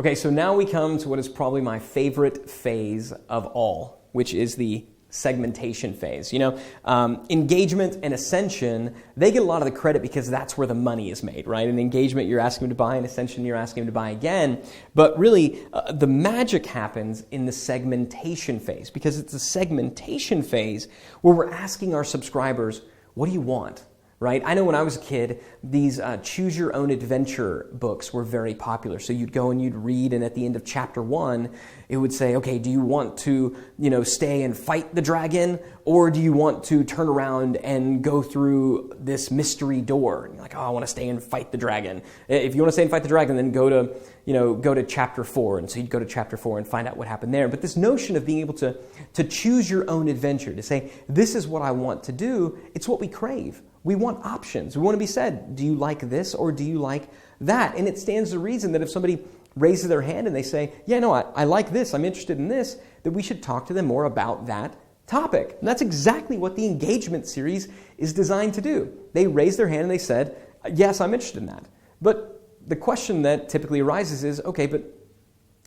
Okay, so now we come to what is probably my favorite phase of all, which is the segmentation phase. Engagement and ascension, they get a lot of the credit because that's where the money is made, right? In engagement, you're asking them to buy. In ascension, you're asking them to buy again. But really, the magic happens in the segmentation phase, because it's the segmentation phase where we're asking our subscribers, what do you want? Right? I know when I was a kid, these choose your own adventure books were very popular. So you'd go and you'd read, and at the end of chapter 1, it would say, okay, do you want to, stay and fight the dragon, or do you want to turn around and go through this mystery door? And you're like, oh, I want to stay and fight the dragon. If you want to stay and fight the dragon, then go to chapter 4. And so you'd go to chapter 4 and find out what happened there. But this notion of being able to choose your own adventure, to say, this is what I want to do, it's what we crave. We want options. We want to be said, do you like this or do you like that? And it stands to reason that if somebody raises their hand and they say, yeah, no, I like this, I'm interested in this, that we should talk to them more about that topic. And that's exactly what the engagement series is designed to do. They raised their hand and they said, yes, I'm interested in that. But the question that typically arises is, okay, but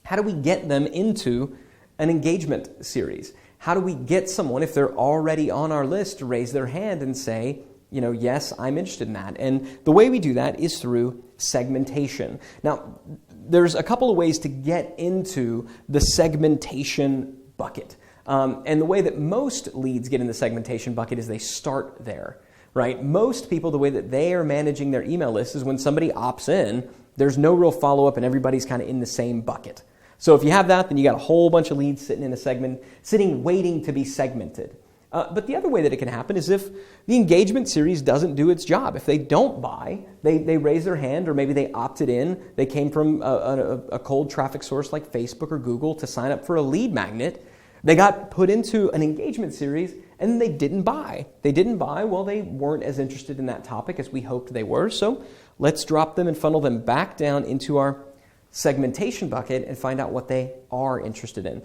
how do we get them into an engagement series? How do we get someone, if they're already on our list, to raise their hand and say, yes, I'm interested in that? And the way we do that is through segmentation. Now, there's a couple of ways to get into the segmentation bucket. And the way that most leads get in the segmentation bucket is they start there, right? Most people, the way that they are managing their email list is when somebody opts in, there's no real follow-up and everybody's kind of in the same bucket. So if you have that, then you got a whole bunch of leads sitting in a segment, waiting to be segmented. But the other way that it can happen is if the engagement series doesn't do its job. If they don't buy, they raise their hand, or maybe they opted in, they came from a cold traffic source like Facebook or Google to sign up for a lead magnet. They got put into an engagement series and they didn't buy. They didn't buy, well, they weren't as interested in that topic as we hoped they were. So let's drop them and funnel them back down into our segmentation bucket and find out what they are interested in.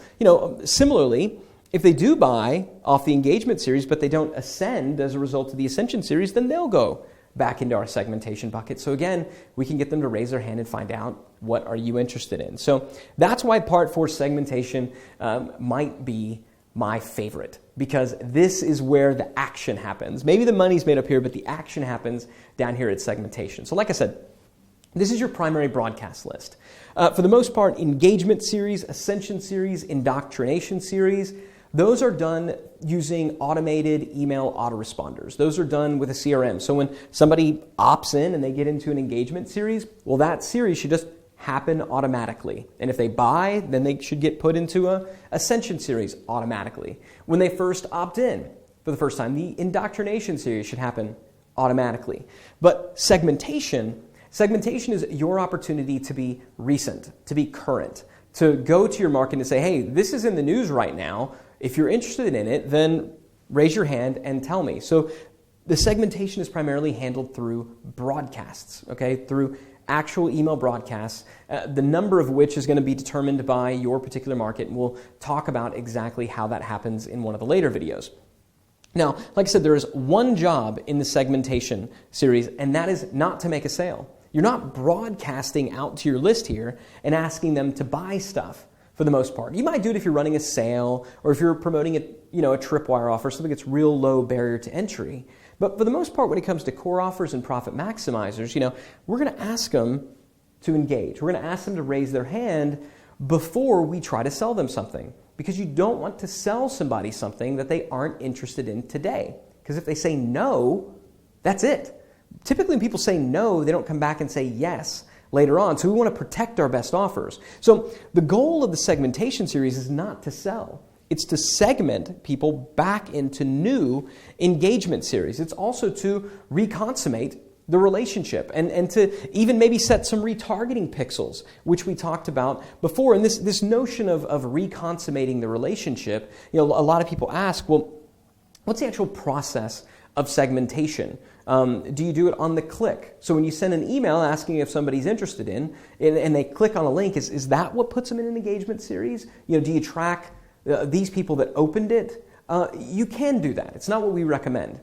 Similarly, if they do buy off the engagement series, but they don't ascend as a result of the ascension series, then they'll go back into our segmentation bucket. So again, we can get them to raise their hand and find out, what are you interested in? So that's why part 4 segmentation might be my favorite, because this is where the action happens. Maybe the money's made up here, but the action happens down here at segmentation. So like I said, this is your primary broadcast list. For the most part, engagement series, ascension series, indoctrination series, those are done using automated email autoresponders. Those are done with a CRM. So when somebody opts in and they get into an engagement series, well, that series should just happen automatically. And if they buy, then they should get put into a ascension series automatically. When they first opt in for the first time, the indoctrination series should happen automatically. But segmentation is your opportunity to be recent, to be current, to go to your market and say, hey, this is in the news right now. If you're interested in it, then raise your hand and tell me. So the segmentation is primarily handled through broadcasts, okay, through actual email broadcasts, the number of which is going to be determined by your particular market, and we'll talk about exactly how that happens in one of the later videos. Now, like I said, there is one job in the segmentation series, and that is not to make a sale. You're not broadcasting out to your list here and asking them to buy stuff for the most part. You might do it if you're running a sale or if you're promoting a tripwire offer, something that's real low barrier to entry. But for the most part, when it comes to core offers and profit maximizers, we're going to ask them to engage. We're going to ask them to raise their hand before we try to sell them something, because you don't want to sell somebody something that they aren't interested in today. Because if they say no, that's it. Typically when people say no, they don't come back and say yes later on. So we want to protect our best offers. So the goal of the segmentation series is not to sell. It's to segment people back into new engagement series. It's also to reconsummate the relationship and to even maybe set some retargeting pixels, which we talked about before. And this notion of reconsummating the relationship, a lot of people ask, well, what's the actual process of segmentation? Do you do it on the click? So when you send an email asking if somebody's interested in, and they click on a link, is that what puts them in an engagement series? Do you track these people that opened it? You can do that. It's not what we recommend.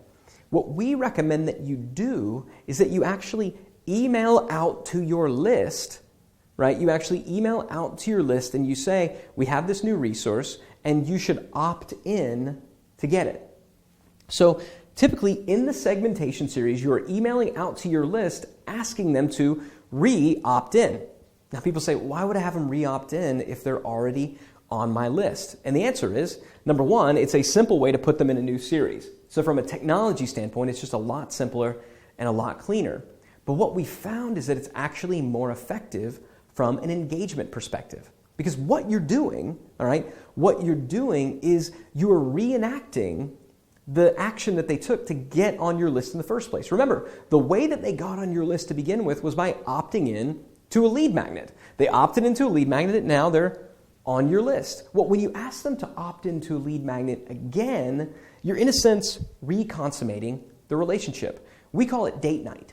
What we recommend that you do is that you actually email out to your list right? You actually email out to your list and you say, we have this new resource and you should opt in to get it. So typically in the segmentation series, you are emailing out to your list asking them to re-opt in. Now people say, why would I have them re-opt in if they're already on my list? And the answer is, number one, it's a simple way to put them in a new series. So from a technology standpoint, it's just a lot simpler and a lot cleaner. But what we found is that it's actually more effective from an engagement perspective. Because what you're doing, all right, what you're doing is you are reenacting the action that they took to get on your list in the first place. Remember, the way that they got on your list to begin with was by opting in to a lead magnet. They opted into a lead magnet, and now they're on your list. Well, when you ask them to opt into a lead magnet again, you're in a sense reconsummating the relationship. We call it date night.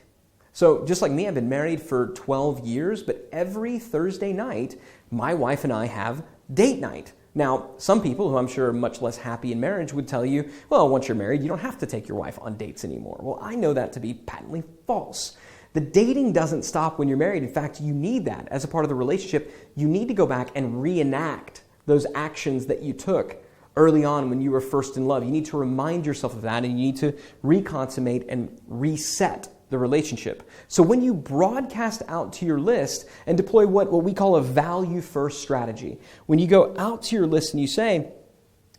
So just like me, I've been married for 12 years, but every Thursday night, my wife and I have date night. Now, some people who I'm sure are much less happy in marriage would tell you, well, once you're married, you don't have to take your wife on dates anymore. Well, I know that to be patently false. The dating doesn't stop when you're married. In fact, you need that. As a part of the relationship, you need to go back and reenact those actions that you took early on when you were first in love. You need to remind yourself of that, and you need to reconsummate and reset the relationship. So when you broadcast out to your list and deploy what we call a value-first strategy, when you go out to your list and you say,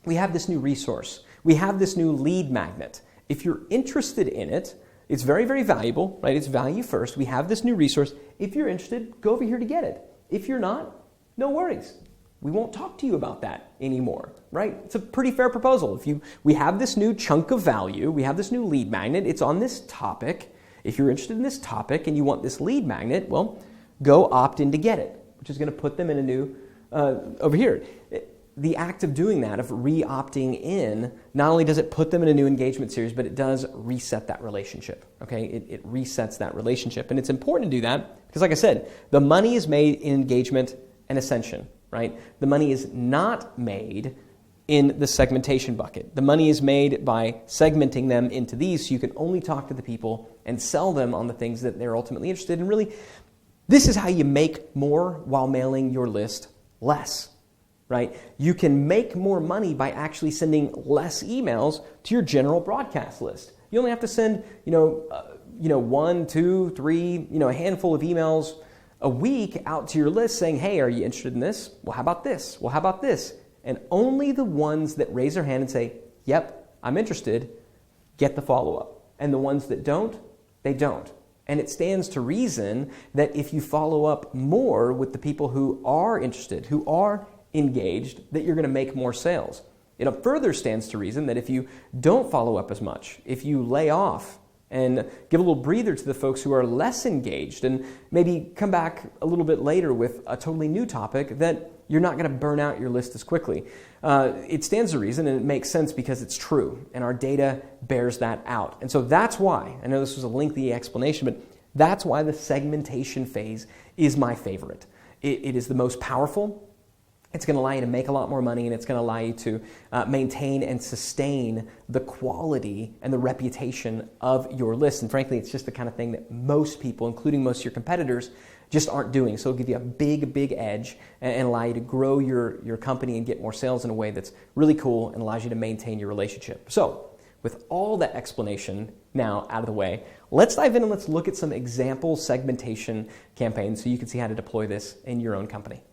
we have this new resource, we have this new lead magnet. If you're interested in it, it's very, very valuable, right? It's value first. We have this new resource. If you're interested, go over here to get it. If you're not, no worries. We won't talk to you about that anymore, right? It's a pretty fair proposal. We have this new chunk of value, we have this new lead magnet, it's on this topic. If you're interested in this topic and you want this lead magnet, well, go opt in to get it, which is going to put them in a new, over here. The act of doing that, of re-opting in, not only does it put them in a new engagement series, but it does reset that relationship, okay? It resets that relationship. And it's important to do that because, like I said, the money is made in engagement and ascension, right? The money is not made in the segmentation bucket. The money is made by segmenting them into these so you can only talk to the people and sell them on the things that they're ultimately interested in. Really, this is how you make more while mailing your list less, right? You can make more money by actually sending less emails to your general broadcast list. You only have to send, 1, 2, 3, a handful of emails a week out to your list saying, hey, are you interested in this? Well, how about this? Well, how about this? And only the ones that raise their hand and say, yep, I'm interested, get the follow-up. And the ones that don't, they don't. And it stands to reason that if you follow up more with the people who are interested, who are engaged, that you're going to make more sales. It further stands to reason that if you don't follow up as much, if you lay off and give a little breather to the folks who are less engaged and maybe come back a little bit later with a totally new topic, that you're not going to burn out your list as quickly. It stands to reason, and it makes sense because it's true, and our data bears that out. And so that's why, I know this was a lengthy explanation, but that's why the segmentation phase is my favorite. It is the most powerful. It's going to allow you to make a lot more money, and it's going to allow you to maintain and sustain the quality and the reputation of your list. And frankly, it's just the kind of thing that most people, including most of your competitors, just aren't doing. So it'll give you a big, big edge and allow you to grow your company and get more sales in a way that's really cool and allows you to maintain your relationship. So with all that explanation now out of the way, let's dive in and let's look at some example segmentation campaigns so you can see how to deploy this in your own company.